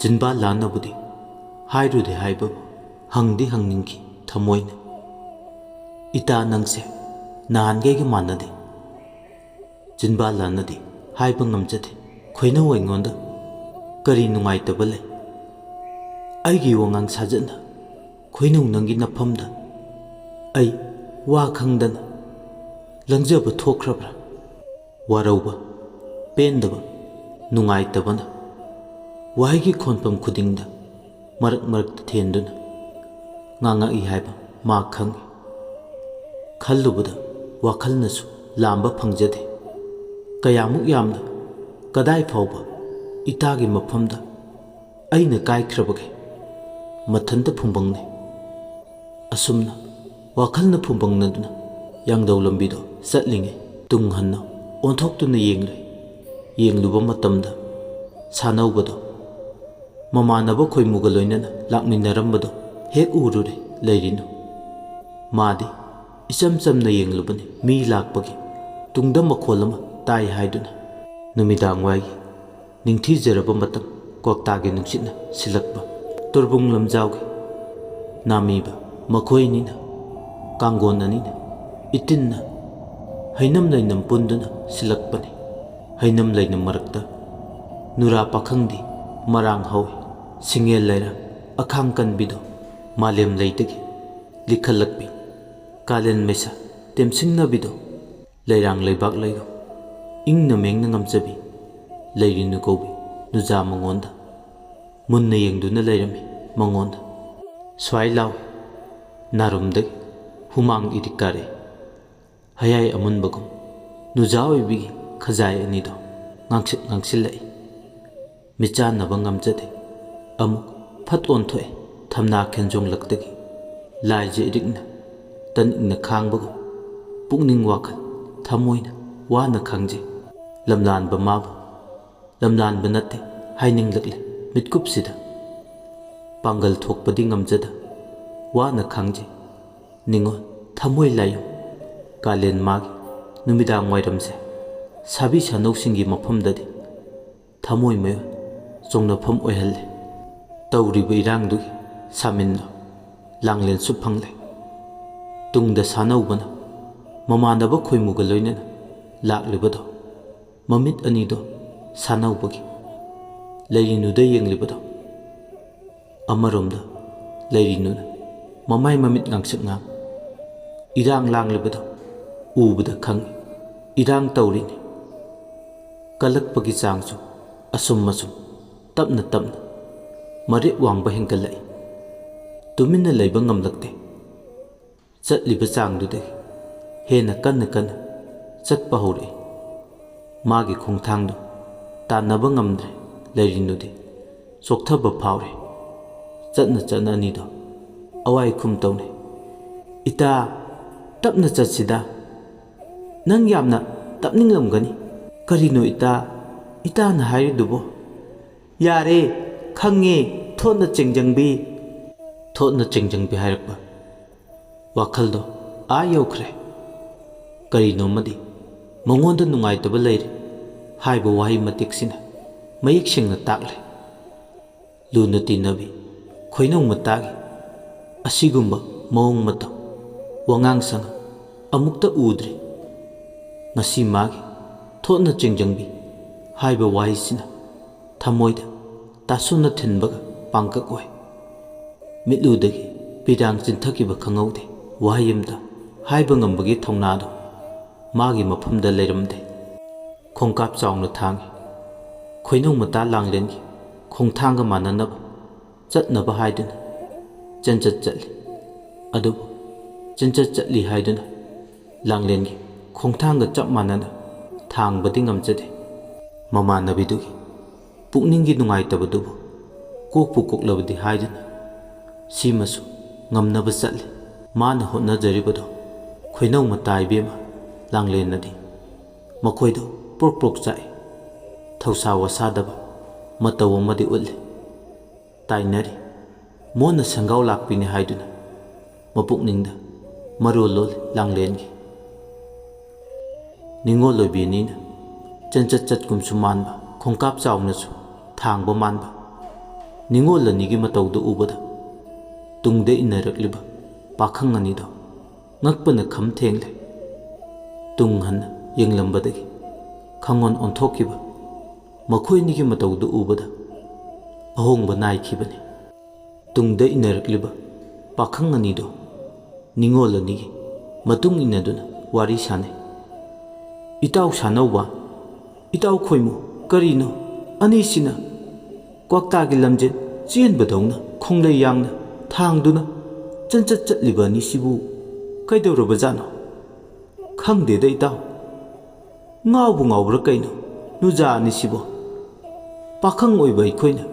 चिंबा लानबुदी हाइरुदे हाइबबु हंगदी हंगनिंगी थमोइने इता नंगसे नानगेगे मानदे चिंबा लानदी HYBE ngamjade खोइना वइंगोंदा करी नुंगाइतबा ले आइगी वंगांग साजना खोइनौ नंगी नफमदा आई वा खंगदना लंजब थोख्रब्रा वारौबा पेंदबा नुंगाइतबना वाइगी खोनपम खुदिंगदा मरक मरक थेंदुना ngangai haiba ma khangi khallubada wakhalnasu lamba phangjade kayamuk yamna kadai phawba itagi mafamda aina kaikhrabage mathanta phumbangne asumna wakhalna phumbangnaduna yangdau lambido satlinge tunghanna onthoktuna yengluba matamda sanaubado mamanaba khoimuga loinana lakminarambado हेक उरुरे लेरिनु मादी इचम चमना येंगलुबने मी लाकपगे तुंगदा मखोल अमा ताई हाइदुना नुमिदांग वाइगी निंगथीजरबा मतम कोक्तागे नुंसिना सिलकबा तुरबुंग लमजावगे नामीबा मखोइनिना कांगोननिना इतिन्ना हैनम लैनम पुंदुना सिलकपने हैनम लैनम मरकता नुरा पाखंगदी मरांग हवे single लैरा अखांग कनबिदो मालेम लैतगी लिखलकबी कालेन मेसा तेमसिंगनबिदो लैरांग लैबाक लैगो इंगना मेंगना ngamjabi लैरिनु कौबी नुजा मंगोंदा Munna येंगदुना लैरमी मंगोंदा स्वाइ लाव नारुमदगी हुमांग इरिकारे हयाय अमुनबगुम नुजा ओइबिगी खजाय अनिदो ngang nangsilai मिचानबा ngamjade अमुक फत ओंथोए थमना खेंजोंग लगतगी लाइजे इरिकना तन इगना खांगबगो पुकनिंग वाखल थमोइना वाना खांजे लमलानबा माबो लमलानबा नत्ते हाइनिंग लगले मिटकुपसिदा पांगल थोकपदी ngamjada वाना खांजे निंगो थमोइ लायो कालेन मागी नुमिदांग वाइरमसे साबी सानौसिंगी मफमददी थमोइ मय जोंगनफम ओइहल्ले तौरिबा इरांगदुगी सामिन्नो लांगलेन सुफंगले तुंगदा सानौबना ममानबा खोइमुगा लोइनना लाक्लिबदो ममित अनिदो सानौबगी लैरिनुदा येंग्लिबदो अमरोमदा लैरिनुना ममाय ममित ngang इरांग लांगलिबदो उबदा खंगी इरांग तौरिनी कलकपगी चांगसु असुम असुम तपना तपना मरे वांगबा हेंगलाई तुमिन्ना लैबा ngamlakte चटलिबा चांगदुदगी हेना कन्ना कन्ना चटपा हौरे मागी खोंथांगदो तानबा ngamद्रे लैरिनुदि चोक्थबा फावरे चटना चटना अनिदो अवाई खुम तौने इता तपना चटसिदा नंग यामना तपनिंगलमगनी करिनो इताना हाइरिदुबो यारे खंगे थोना चेंजंगबी हाइरकबा वाखलदो आ यौखरे करिनोमदी मंगोंदा नुंगाइतबा लैरे हाइबा वाहि मतिकसिना मयेक सेंगना ताकले लुना तिनबी खोइनौ मतागी असिगुंबा मौंग मता वांगांग संग अमुक्ता उद्रे ngasi magi thona chengjangbi haiba wahisina thamoida tasuna thinbaga pangka koi mitludagi pidang chinthaki ba khangaude wahayamda haiba ngambagi thongnado magi mafamda leiramde khongkap chaungna thangi khoinau mata langlengi khongthanga mananaba chatnaba haiduna chanchat chatli adu chanchat chatli haiduna langlengi खोंथांग चप मानना थांगबदी ngamjade ममानबिदुगी पुकनिंगी नुंगाइतबदुबु कोकपु कोकलबदी हाइदना सीमसु ngamnaba चटले माना होटनाजरिबदो खोइनौ मताइबेमा लांगलेनदी मखोइदो proc proc चाइ थौसा वसादबा मतौ अमदि उल्ले ताइनरी मोना संगाव लाकपिने हाइदुना मपुकनिंगदा मरोलोल लांगलेनगी निंगोल लोइबीनीना चंचत चटकुमसु मानबा खोंकाप चाउनसु थांगबा मानबा ꯅꯤꯡꯉꯣꯜ ꯑꯅꯤꯒꯤ ꯃꯇꯧꯗꯨ ꯎꯕꯗ ꯇꯨꯡꯗ ꯏꯟꯅꯔꯛꯂꯤꯕ ꯄꯥꯈꯪ ꯑꯅꯤꯗꯣ ꯉꯛꯄꯅ ꯈꯝ ꯊꯦꯡꯂꯦ꯫ ꯇꯨꯡ ꯍꯟꯅ ꯌꯦꯡꯂꯝꯕꯗꯒꯤ ꯈꯪꯑꯣꯟ ꯑꯣꯟꯊꯣꯛꯈꯤꯕ ꯃꯈꯣꯏ ꯑꯅꯤꯒꯤ ꯃꯇꯧꯗꯨ ꯎꯕꯗ ꯑꯍꯣꯡꯕ ꯅꯥꯏꯈꯤꯕꯅꯤ꯫ ꯇꯨꯡꯗ ꯏꯟꯅꯔꯛꯂꯤꯕ ꯄꯥꯈꯪ ꯑꯅꯤꯗꯣ ꯅꯤꯡꯉꯣꯜ ꯑꯅꯤꯒꯤ ꯃꯇꯨꯡ ꯏꯟꯅꯗꯨꯅ ꯋꯥꯔꯤ ꯁꯥꯅꯩ꯫ "ꯏꯇꯥꯎ ꯁꯥꯅꯧꯕ, ꯏꯇꯥꯎ ꯈꯣꯏꯃꯨ, ꯀꯔꯤꯅꯣ ꯑꯅꯤꯁꯤꯅ ꯀ꯭ꯋꯥꯛꯇꯥꯒꯤ ꯂꯝꯖꯦꯟ ꯆꯦꯟꯕꯗꯧꯅ ꯈꯣꯡꯂꯩ ꯌꯥꯡꯅ ꯊꯥꯡꯗꯨꯅ ꯆꯟꯆꯠ ꯆꯠꯂꯤꯕ ꯑꯅꯤꯁꯤꯕꯨ ꯀꯩꯗꯧꯔꯕꯖꯥꯠꯅꯣ? ꯈꯪꯗꯦꯗ ꯏꯇꯥꯎ, ꯉꯥꯎꯕꯨ ꯉꯥꯎꯕ꯭ꯔꯥ ꯀꯩꯅꯣ ꯅꯨꯖꯥ ꯑꯅꯤꯁꯤꯕꯣ? ꯄꯥꯈꯪ ꯑꯣꯏꯕ ꯑꯩꯈꯣꯏꯅ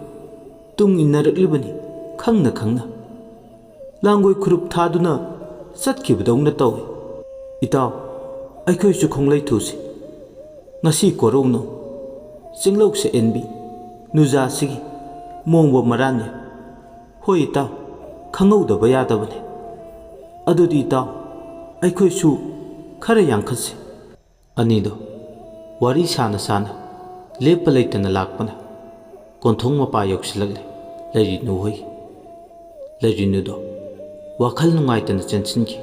ꯇꯨꯡ ꯏꯟꯅꯔꯛꯂꯤꯕꯅꯤ ꯈꯪꯅ ꯈꯪꯅ ꯂꯥꯡꯒꯣꯏ ꯈꯨꯔꯨꯞ ꯊꯥꯗꯨꯅ ꯆꯠꯈꯤꯕꯗꯧꯅ ꯇꯧꯏ꯫ ꯏꯇꯥꯎ, ꯑꯩꯈꯣꯏꯁꯨ ꯈꯣꯡꯂꯩ ꯊꯨꯁꯤ, ꯉꯁꯤ ꯀꯣꯔꯧꯅꯣ ꯆꯤꯡꯂꯧꯁꯦ ꯑꯦꯟꯕꯤ ꯅꯨꯖꯥꯁꯤꯒꯤ ꯃꯣꯡꯕ ꯃꯔꯥꯟ ꯌꯥꯏ꯫ ꯍꯣꯏ ꯏꯇꯥꯎ, ꯈꯪꯍꯧꯗꯕ ꯌꯥꯗꯕꯅꯤ꯫ ꯑꯗꯨꯗꯤ ꯏꯇꯥꯎ, ꯑꯩꯈꯣꯏꯁꯨ ꯈꯔ ꯌꯥꯡꯈꯠꯁꯤ." ꯑꯅꯤꯗꯣ ꯋꯥꯔꯤ ꯁꯥꯅ ꯁꯥꯅ ꯂꯦꯞꯄ ꯂꯩꯇꯅ ꯂꯥꯛꯄꯅ ꯀꯣꯟꯊꯣꯡ ꯃꯄꯥ ꯌꯧꯁꯤꯜꯂꯛꯂꯦ ꯂꯩꯔꯤꯅꯨ ꯍꯣꯏꯒꯤ꯫ ꯂꯩꯔꯤꯅꯨꯗꯣ ꯋꯥꯈꯜ ꯅꯨꯡꯉꯥꯏꯇꯅ ꯆꯦꯟꯁꯤꯟꯈꯤ꯫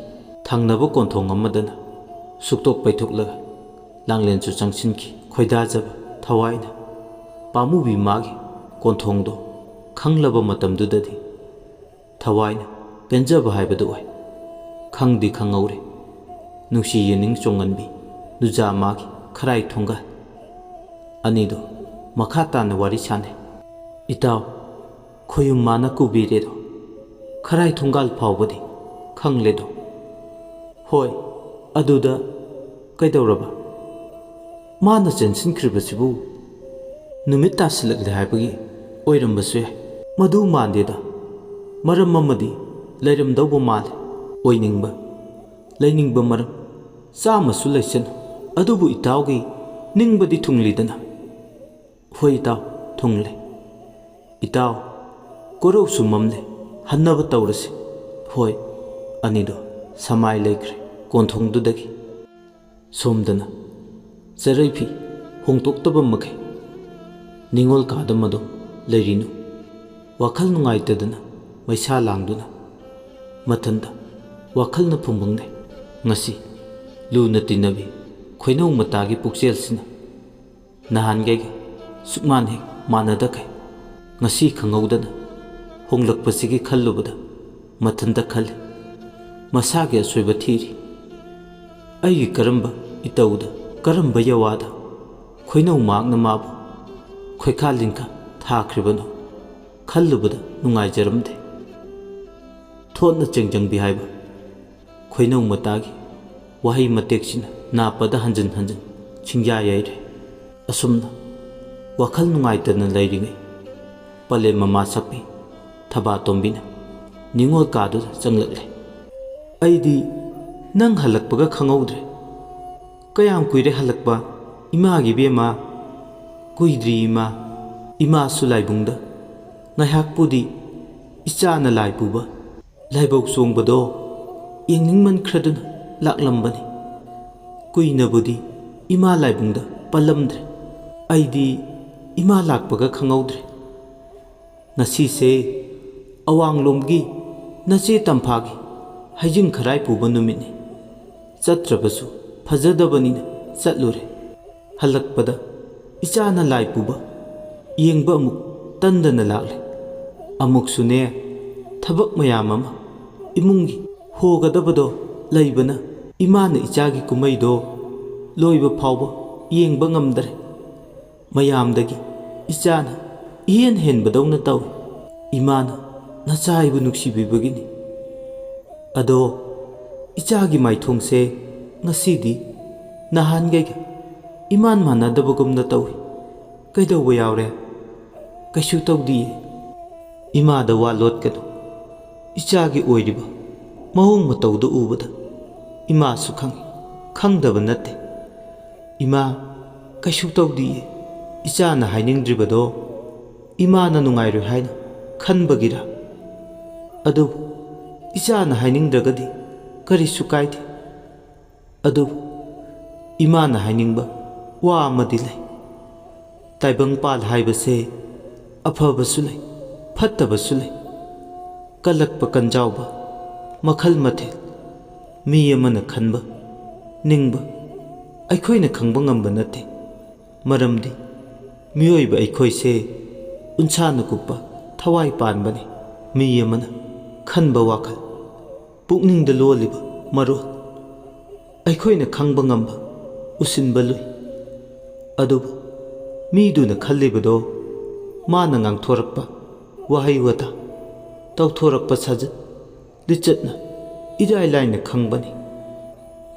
ꯊꯪꯅꯕ ꯀꯣꯟꯊꯣꯡ ꯑꯃꯗꯅ ꯁꯨꯛꯇꯣꯛ ꯄꯩꯊꯣꯛꯂꯒ ꯂꯥꯡꯂꯦꯟꯁꯨ ꯆꯪꯁꯤꯟꯈꯤ ꯈꯣꯏꯗꯥꯖꯕ ꯊꯋꯥꯏꯅ꯫ ꯄꯥꯝꯃꯨꯕꯤ ꯃꯥꯒꯤ ꯀꯣꯟꯊꯣꯡꯗꯣ ꯈꯪꯂꯕ ꯃꯇꯝꯗꯨꯗꯗꯤ ꯊꯋꯥꯏꯅ ꯄꯦꯟꯖꯕ ꯍꯥꯏꯕꯗꯨ ꯑꯣꯏ꯫ ꯈꯪꯗꯤ ꯈꯪꯍꯧꯔꯦ ꯅꯨꯡꯁꯤ ꯌꯦꯅꯤꯡ ꯆꯣꯡꯉꯟꯕꯤ ꯅꯨꯖꯥ ꯃꯥꯒꯤ ꯈꯔꯥꯏ ꯊꯣꯡꯒꯥꯜ꯫ ꯑꯅꯤꯗꯣ ꯃꯈꯥ ꯇꯥꯅ ꯋꯥꯔꯤ ꯁꯥꯅꯩ꯫ "ꯏꯇꯥꯎ, ꯈꯣꯌꯨꯝ ꯃꯥꯅ ꯀꯨꯕꯤꯔꯦꯗꯣ ꯈꯔꯥꯏ ꯊꯣꯡꯒꯥꯜ ꯐꯥꯎꯕꯗꯤ ꯈꯪꯂꯦꯗꯣ?" "ꯍꯣꯏ, ꯑꯗꯨꯗ ꯀꯩꯗꯧꯔꯕ? ꯃꯥꯅ ꯆꯦꯟꯁꯤꯟꯈ꯭ꯔꯤꯕꯁꯤꯕꯨ ꯅꯨꯃꯤꯠ ꯇꯥꯁꯤꯜꯂꯛꯂꯦ ꯍꯥꯏꯕꯒꯤ ꯑꯣꯏꯔꯝꯕꯁꯨ ꯌꯥꯏ꯫ ꯃꯗꯨ ꯃꯥꯟꯗꯦꯗ, ꯃꯔꯝ ꯑꯃꯗꯤ ꯂꯩꯔꯝꯗꯧꯕ ꯃꯥꯜꯂꯦ꯫ ꯑꯣꯏꯅꯤꯡꯕ ꯂꯩꯅꯤꯡꯕ ꯃꯔꯝ ꯆꯥꯝꯃꯁꯨ ꯂꯩꯁꯅꯨ, ꯑꯗꯨꯕꯨ ꯏꯇꯥꯎꯒꯤ ꯅꯤꯡꯕꯗꯤ ꯊꯨꯡꯂꯤꯗꯅ?" "ꯍꯣꯏ ꯏꯇꯥꯎ, ꯊꯨꯡꯂꯦ꯫ ꯏꯇꯥꯎ, ꯀꯣꯔꯧꯁꯨ ꯃꯝꯂꯦ, ꯍꯟꯅꯕ ꯇꯧꯔꯁꯤ." "ꯍꯣꯏ." ꯑꯅꯤꯗꯣ ꯁꯃꯥꯏ ꯂꯩꯈ꯭ꯔꯦ ꯀꯣꯟꯊꯣꯡꯗꯨꯗꯒꯤ꯫ ꯁꯣꯝꯗꯅ ꯆꯔꯩ ꯐꯤ ꯍꯣꯡꯇꯣꯛꯇꯕ ꯃꯈꯩ ꯅꯤꯡꯉꯣꯜ ꯀꯥꯗ ꯃꯗꯣ ꯂꯩꯔꯤꯅꯨ ꯋꯥꯈꯜ ꯅꯨꯡꯉꯥꯏꯇꯗꯅ ꯃꯩꯁꯥ ꯂꯥꯡꯗꯨꯅ ꯃꯊꯟꯇ ꯋꯥꯈꯜꯅ ꯐꯨꯡꯕꯪꯅꯩ꯫ ꯉꯁꯤ ꯂꯨꯅ ꯇꯤꯟꯅꯕꯤ ꯈꯣꯏꯅꯧ ꯃꯇꯥꯒꯤ ꯄꯨꯛꯆꯦꯜꯁꯤꯅ ꯅꯍꯥꯟꯒꯩꯒ ꯁꯨꯛꯃꯥꯟ ꯍꯦꯛ ꯃꯥꯟꯅꯗꯈꯩ ꯉꯁꯤ ꯈꯪꯍꯧꯗꯅ ꯍꯣꯡꯂꯛꯄꯁꯤꯒꯤ ꯈꯜꯂꯨꯕꯗ ꯃꯊꯟꯇ ꯈꯜꯂꯤ ꯃꯁꯥꯒꯤ ꯑꯁꯣꯏꯕ ꯊꯤꯔꯤ꯫ ꯑꯩꯒꯤ ꯀꯔꯝꯕ ꯏꯇꯧꯗ, ꯀꯔꯝꯕ ꯌꯋꯥꯗ ꯈꯣꯏꯅꯧ ꯃꯍꯥꯛꯅ ꯃꯥꯕꯨ ꯈꯣꯏꯈꯥ ꯂꯤꯡꯈꯥ ꯊꯥꯈ꯭ꯔꯤꯕꯅꯣ ꯈꯜꯂꯨꯕꯗ ꯅꯨꯡꯉꯥꯏꯖꯔꯝꯗꯦ꯫ ꯊꯣꯠꯅ ꯆꯦꯡꯖꯪꯕꯤ ꯍꯥꯏꯕ ꯈꯣꯏꯅꯧ ꯃꯇꯥꯒꯤ ꯋꯥꯍꯩ ꯃꯇꯦꯛꯁꯤꯅ ꯅꯥꯞꯄꯗ ꯍꯟꯖꯤꯟ ꯍꯟꯖꯤꯟ ꯆꯤꯡꯌꯥ ꯌꯩꯔꯦ꯫ ꯑꯁꯨꯝꯅ ꯋꯥꯈꯜ ꯅꯨꯡꯉꯥꯏꯇꯅ ꯂꯩꯔꯤꯉꯩ ꯄꯂꯦꯝ ꯃꯃꯥ ꯁꯛꯄꯤ ꯊꯕꯥꯇꯣꯝꯕꯤꯅ ꯅꯤꯡꯉꯣꯜ ꯀꯥꯗꯨꯗ ꯆꯪꯂꯛꯂꯦ꯫ "ꯑꯩꯗꯤ ꯅꯪ ꯍꯜꯂꯛꯄꯒ ꯈꯪꯍꯧꯗ꯭ꯔꯦ꯫ ꯀꯌꯥꯝ ꯀꯨꯏꯔꯦ ꯍꯜꯂꯛꯄ ꯏꯃꯥꯒꯤ ꯏꯕꯦꯝꯃ?" "ꯀꯨꯏꯗ꯭ꯔꯤ ꯏꯃꯥ, ꯏꯃꯥꯁꯨ ꯂꯥꯏꯕꯨꯡꯗ ꯉꯥꯏꯍꯥꯛꯄꯨꯗꯤ ꯏꯆꯥꯅ ꯂꯥꯏ ꯄꯨꯕ ꯂꯥꯏꯕꯧ ꯆꯣꯡꯕꯗꯣ ꯌꯦꯡꯅꯤꯡꯃꯟꯈ꯭ꯔꯗꯨꯅ ꯂꯥꯛꯂꯝꯕꯅꯤ꯫ ꯀꯨꯏꯅꯕꯨꯗꯤ ꯏꯃꯥ ꯂꯥꯏꯕꯨꯡꯗ ꯄꯜꯂꯝꯗ꯭ꯔꯦ꯫ ꯑꯩꯗꯤ ꯏꯃꯥ ꯂꯥꯛꯄꯒ ꯈꯪꯍꯧꯗ꯭ꯔꯦ꯫ ꯉꯁꯤꯁꯦ ꯑꯋꯥꯡꯂꯣꯝꯒꯤ ꯅꯆꯦ ꯇꯝꯐꯥꯒꯤ ꯍꯩꯖꯤꯡ ꯈꯔꯥꯏ ꯄꯨꯕ ꯅꯨꯃꯤꯠꯅꯤ꯫ ꯆꯠꯇ꯭ꯔꯕꯁꯨ ꯐꯖꯗꯕꯅꯤꯅ ꯆꯠꯂꯨꯔꯦ꯫ ꯍꯜꯂꯛꯄꯗ ꯏꯆꯥꯅ ꯂꯥꯏ ꯄꯨꯕ ꯌꯦꯡꯕ ꯑꯃꯨꯛ ꯇꯟꯗꯅ ꯂꯥꯛꯂꯦ꯫ ꯑꯃꯨꯛꯁꯨꯅꯦ ꯊꯕꯛ ꯃꯌꯥꯝ ꯑꯃ ꯏꯃꯨꯡꯒꯤ ꯍꯣꯒꯗꯕꯗꯣ ꯂꯩꯕꯅ ꯏꯃꯥꯅ ꯏꯆꯥꯒꯤ ꯀꯨꯝꯃꯩꯗꯣ ꯂꯣꯏꯕ ꯐꯥꯎꯕ ꯌꯦꯡꯕ ꯉꯝꯗ꯭ꯔꯦ꯫ ꯃꯌꯥꯝꯗꯒꯤ ꯏꯆꯥꯅ ꯏꯍꯦꯟ ꯍꯦꯟꯕꯗꯧꯅ ꯇꯧꯏ꯫ ꯏꯃꯥꯅ ꯅꯆꯥ ꯑꯩꯕꯨ ꯅꯨꯡꯁꯤꯕꯤꯕꯒꯤꯅꯤ꯫ ꯑꯗꯣ ꯏꯆꯥꯒꯤ ꯃꯥꯏꯊꯣꯡꯁꯦ ꯉꯁꯤꯗꯤ ꯅꯍꯥꯟꯒꯩꯒ ꯏꯃꯥꯟ ꯃꯥꯟꯅꯗꯕꯒꯨꯝꯅ ꯇꯧꯏ꯫ ꯀꯩꯗꯧꯕ ꯌꯥꯎꯔꯦ?" "ꯀꯩꯁꯨ ꯇꯧꯗꯤꯌꯦ꯫ ꯏꯃꯥꯗ ꯋꯥ ꯂꯣꯠꯀꯅꯨ꯫ ꯏꯆꯥꯒꯤ ꯑꯣꯏꯔꯤꯕ ꯃꯑꯣꯡ ꯃꯇꯧꯗꯨ ꯎꯕꯗ ꯏꯃꯥꯁꯨ ꯈꯪꯏ, ꯈꯪꯗꯕ ꯅꯠꯇꯦ꯫ ꯏꯃꯥ, ꯀꯩꯁꯨ ꯇꯧꯗꯤꯌꯦ꯫ ꯏꯆꯥꯅ ꯍꯥꯏꯅꯤꯡꯗ꯭ꯔꯤꯕꯗꯣ ꯏꯃꯥꯅ ꯅꯨꯡꯉꯥꯏꯔꯣꯏ ꯍꯥꯏꯅ ꯈꯟꯕꯒꯤꯔ? ꯑꯗꯨꯕꯨ ꯏꯆꯥꯅ ꯍꯥꯏꯅꯤꯡꯗ꯭ꯔꯒꯗꯤ ꯀꯔꯤꯁꯨ ꯀꯥꯏꯗꯦ꯫ ꯑꯗꯨꯕꯨ ꯏꯃꯥꯅ ꯍꯥꯏꯅꯤꯡꯕ ꯋꯥ ꯑꯃꯗꯤ ꯂꯩ꯫ ꯇꯥꯏꯕꯪꯄꯥꯜ ꯍꯥꯏꯕꯁꯦ ꯑꯐꯕꯁꯨ ꯂꯩ, फत्तबसु लै कलक्पा कंजाउबा मखल मथेल मी अमना खनबा निंगबा अखोइना खंबा ngamba नते मरमदि मियोइबा अखोइसे उनसाना कुप्पा थवाई पानबने मी अमना खनबा वाखल पुकनिंगदा लोलिबा मरोल अखोइना खंबा ngamba उसिनबा लुइ अदुबु मीदुना खल्लिबदो माना ngang-थोरकपा वहाई वता तौथोरकपा साजत लिचतना इराय लाइना खंबनी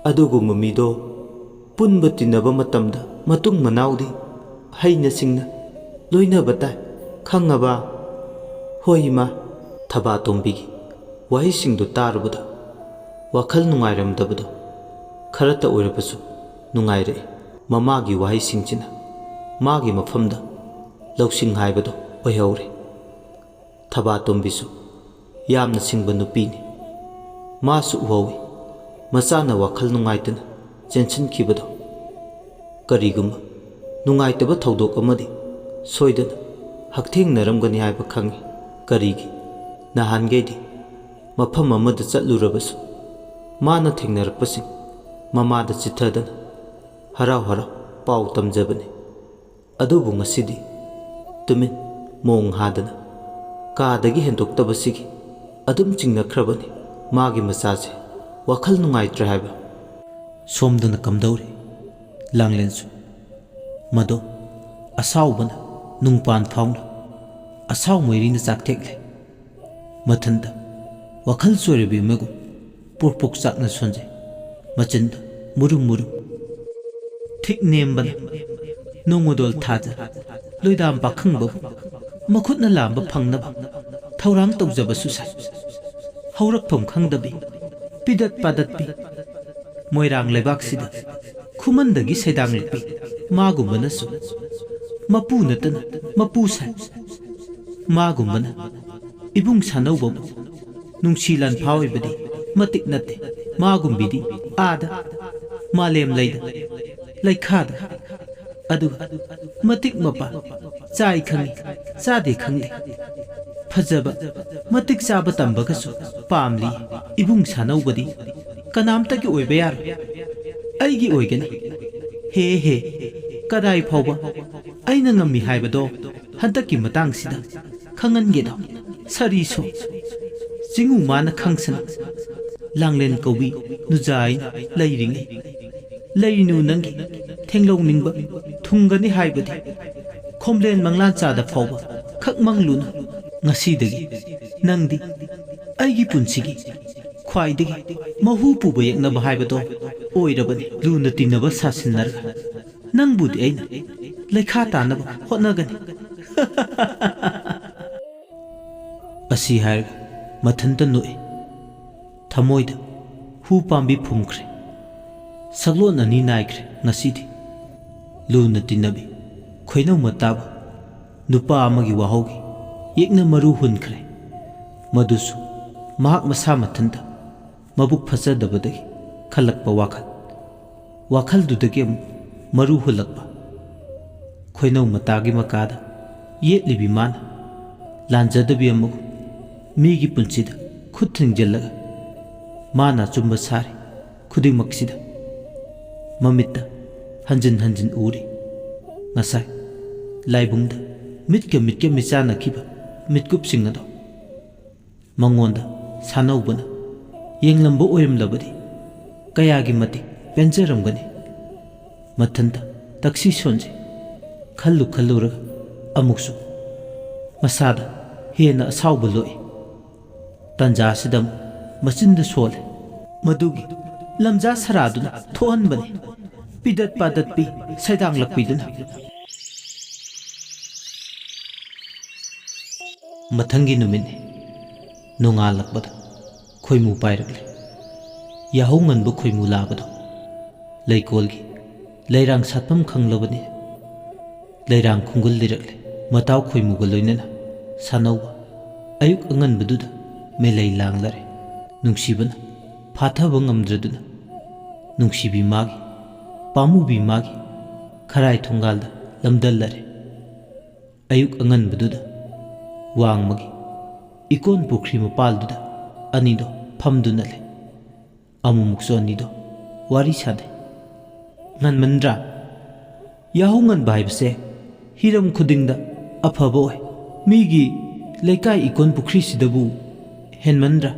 अदुगुम्बा मीदो पुनबा तिन्नबा मतमदा मतुंग मनाउदी हैना सिंगना लोइनबा ताइ खंगबा होय मा थबातोंबीगी वहाई सिंगदो तारबदा वखल नुंगाइरमदबदो खरता ओइरबसु नुंगाइरे ममागी वहाई सिंगचिना मागी मफमदा लौसिंग हाइबदो ओइहौरे थबातोंबीसु यामना सिंगबा नुपीनी मासु उहौई मचाना वखल नुंगाइतना चेंसिनखिबदो करिगुम्बा नुंगाइतबा थौदोक अमदि सोइदना हक्थेंगनरमगनि हाइबा खंगी करिगी नहानगेदि मफम अमदा चलुरबसु माना थेंगनरकपसिंग ममादा चिथदना हराव हराव पाउ तमजबने अदुबु ngasiदी तुमिन मोंग हादना कादगी हेंदोक्तबसिगी अदुम चिंगनख्रबनी मागी मचासे वखल नुंगाइत्रे हाइबा सोमदना कमदौरे लांगलेंसु मदो असाउबना नुंगपान फाउना असाउ मोइरीना चाकथेक्ले मथंदा वखल सोरेबी मेगु पुरपुक चाकना सोंजे मचिंदा मुरुम मुरुम थिक नेमबना नोंगोदोल थाजा लोइदाम पाखंबबु मखुतना लांबा फंगनबा थौरांग तौजबसु साइ हौरकफम खंगदबी पिदत पादतपी मोइरांग लेबाकसिदा खुमंदगी सैदांगलपी मागुम्बनसु मपु नतना मपु साइ मागुम्बना इबुंग सानौबबु नुंसीलान फावइबदी मतिक नते मागुम्बीदी आदा मालेम लैदा लैखादा अदु मतिक मपा चाइ खंगी चादे खंगले फजबा मतिक चाबा तंबगसु पामली इबुंग सानौबदी कनामतकी ओइबा यारो अइगी ओइगनी हे हे कदाई फावबा अइना ngami हाइबदो हंतकी मतंगसिदा खंगनगेदो सरीसो जिंगु माना खंगसना लांगलेन कौबी नुजाई लैरिंगे लैरिनु नंगी थेंगलौनिंगबा थुंगनी हाइबदी खोमलेन मंगलान चादा फावबा खकमंगलुना ngasiदगी नंगदी अइगी पुंसिगी ख्वाइदगी महु पुबा येकनबा हाइबदो ओइरबनी लुना तिन्नबा सासिनरगा नंगबुदी अइना लैखा तानबा होटनगनी असी हाइरगा मथंता नुए थमोइदा हु पांबी फुमख्रे सगलोन अनि नाइख्रे ngasiदी लुना तिन्नबी खोइनौ मताबा नुपा अमगी वाहौगी येकना मरु हुनख्रे मदुसु महाक मसा मथंता मबुक फजदबदगी खलकपा वाखल दुदगी मरु हुलकपा खोइनौ मतागी मकादा येतलिबी माना लांजदबी अमगु मीगी पुंसिदा खुद थिंगजल्लगा माना चुम्बा सारे खुदिंगमक्सिदा ममित्ता हंजिन हंजिन उरी ngасai लाइबुंगदा मिटके मिचानखिबा मिटकुपसिंग अदो मंगोंदा सानौबना येंगलंबो ओइरमलबदी कयागी मति पेंजरमगनी मथंता तक्सी सोंजे खल्लुरग अमुकसु मसादा हेना असाउब लोई तंजासिदम मचिंद सोले मदुगी लमजा सरादुना थोहनबनी पिदत पादतपी सैदांगलकपीदुना मथंगी नुमिने नोंगालकबदा खोइमु पाइरकले याहौ ngनबो खोइमु लाबदो लैकोलगी लैरांग सातपम खंगलबनी लैरांग खुंगुल लिरकले मताव खोइमुग लोइनना सानौबा अयुक angनबदुदा मेलै लांगलरे नुंसीबना फाथब ngamdraduna नुंसीबी मागी पामुबी मागी खराय थोंगालदा लमदल्लरे अयुक angनबदुदा वांगमगी इकोन पुखरी मपालदुदा अनिदो फमदुना ले अमुमुक्सो अनिदो वारी सादे ngनमंद्रा याहू ngनबा हाइबसे हिरम खुदिंगदा अफबो है मीगी लेकाई इकोन पुखरी सिदबु हेनमंद्रा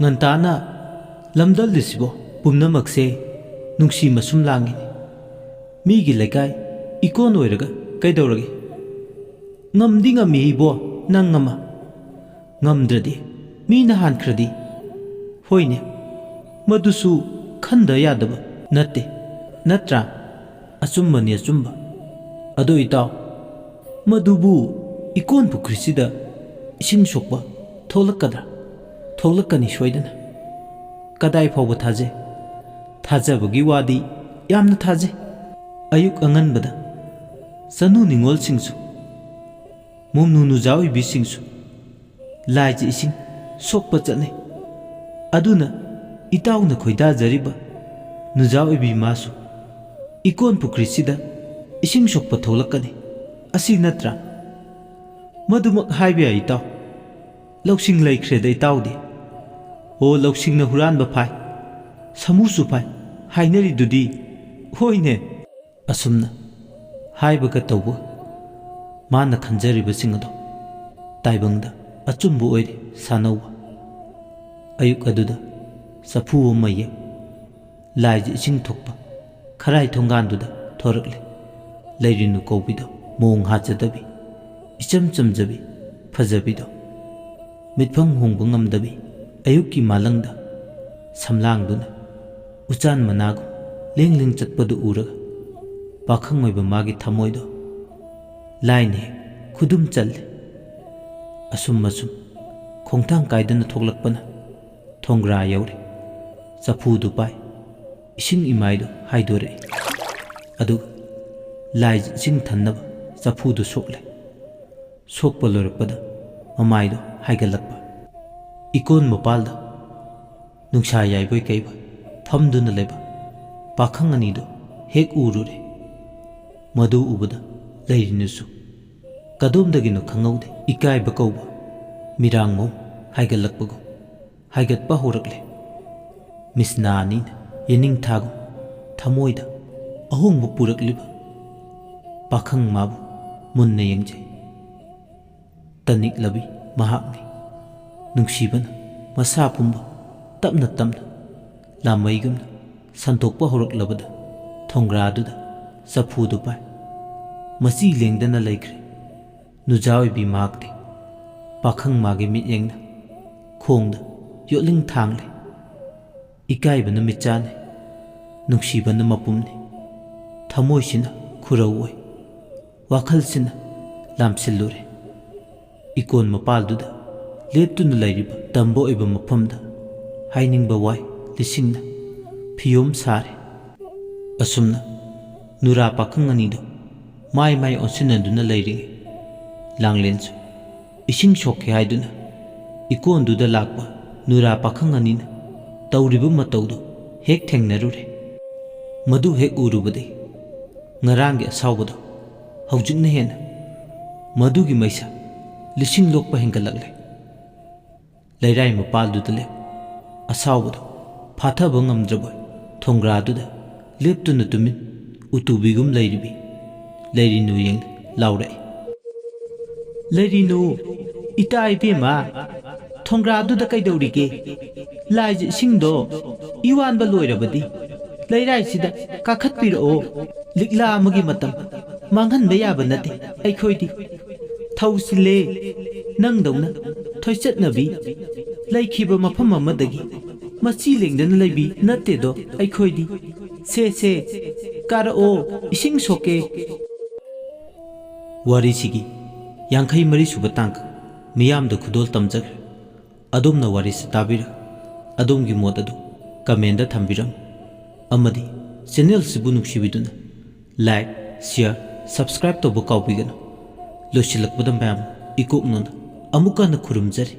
ngनताना लमदल दिसिबो पुमनमक्से नुंगसी मसुम लांगिनी मीगी लेकाई इकोन ओइरगा कैदौरगे ngमदी ngमी बो नंग ngमा ngमद्रदि मीना हानख्रदि होइने मदुसु खंदा यादबा नत्ते नत्रा अचुम्बनी अचुम्बा अदो इताव मदुबु इकोन पुखरीसिदा इसिंग सोकबा थोलकदरा थोलकनी सोइदना कदाई फावबा थाजे थाजबगी वादी यामना थाजे अयुक अंगनबदा सनु निंगोल सिंगसु मुमनु नुजावी बिसिंगसु लाइजे इसिंग सोकपा चने अदुना इताउना खोइदा जरिबा नुजावी बि मासु इकोन पुखरीसिदा इसिंग सोकपा थोलकनी असि नत्रा मदुमक हाइबे इताउ लौसिंग लैख्रेदा इताउदि ओ लौसिंगना हुरानबा फाइ समुसु फाइ हाइनरिदुदि होइने असुमना हाइबगा तौबो माना खंजरिबसिंग अदो ताइबंगदा अचुम्बु ओइरे सानौबा अयुक अदुदा सफु मये लाइजे इसिंग थोकपा खराइ थोंगानदुदा थोरकले लैरिनु कौबिदो मोंग हाजदबि इचम चमजबि फजबिदो मिथफंग होंबो ngमदबि अयुकी मालंगदा समलांगदुना उचान मनागु लेंग चटपदु उरगा पाखंग ओइबा मागी थमोइदो लाइने खुदुम चले असुम मसुम खोंथांग कायदना थोकलकपना थोंग्रा यौरे चफुदु पाइ इसिंग इमाइदो हाइदोरे अदु लाइज इसिंग थन्नबा चफुदु सोकले सोकपा लोरकपदा ममाइदो हाइगलकपा इकोन मपालदा नुंसा याइबोय कैबा फमदुना लेबा पाखंग अनिदो हेक उरुरे मदु उबदा लैरिनुसु कदोमदगिनो खंगौदे इकाइबा कौबा मिरांगमो हाइगलकपगो हाइगतपा होरकले मिसनानीना येनिंग थागो थमोइदा अहोंगबो पुरकलिबा पाखंग माबु मुन्ना यंगजे तनिक लबी महाकनी नुंसीबना मसा पुंबा तपना तपना लामैगुमना संतोकपा होरकलबदा थोंग्रादुदा चफुदु पाइ मसी लेंगदना लैख्रे नुजाओइबि मागदे पाखंग मागे मित्येंगना खोंगदा योलिंग थांगले इकाइबना मिचाने नुंसीबना मपुमने थमोइसिना खुरौओइ वाखलसिना लामसिल्लुरे इकोन मपालदुदा लेप्तुना लैरिबा तंबो ओइबा मफमदा हाइनिंगबा वाइ लिसिंगना फियोम सारे असुमना नुरा पाखंग अनिदो माइ माइ ओनसिनदुना लैरिगे लांगलेनसु इसिंग सोके हाइदुना इकोनदुदा लाकबा नुरा पाखंग अनिना तौरिबा मतौदो हेक थेंगनरुरे मदु हेक उरुबदे ngaraंगे असावबदो हौजिकना हेना मदुगी मैसा लिसिंग लोकपा हेंगलकले लैराइ मपालदुदा लेप असावबदो फाथबा ngमद्रबोय थोंग्रादुदा लेप्तुना तुमिन उतुबिगुम लैरिबि लैरिनु येंग लाउराइ लैरिनु इताइ बेमा थोंग्रादुदा कैदौरिगे लाइज इसिंगदो इवानबा लोइरबदि लैराइसिदा काखतपिरओ लिक्ला अमगी मतम मांगहनबा याबा नते अइखोइदि थौसिले नंगदौना थोइचतनबि लैखिबा मफम अमदगी मची लेंगदना लैबि नतेदो अइखोइदि से कारओ इसिंग सोके वारिसिगी यांखै मरी सुबा तांक मियामदो खुदोल तमजग्रे अदोमना वारिस ताबिर अदोमगी मोद अदु कमेंट थंबिरम अमदी चैनल सिबु नुक्सिबिदुना लाइक शेयर सब्सक्राइब तो काउबिगनो लोसिलकबदा मैम इकोकनोना अमुकाना खुरुमजरी।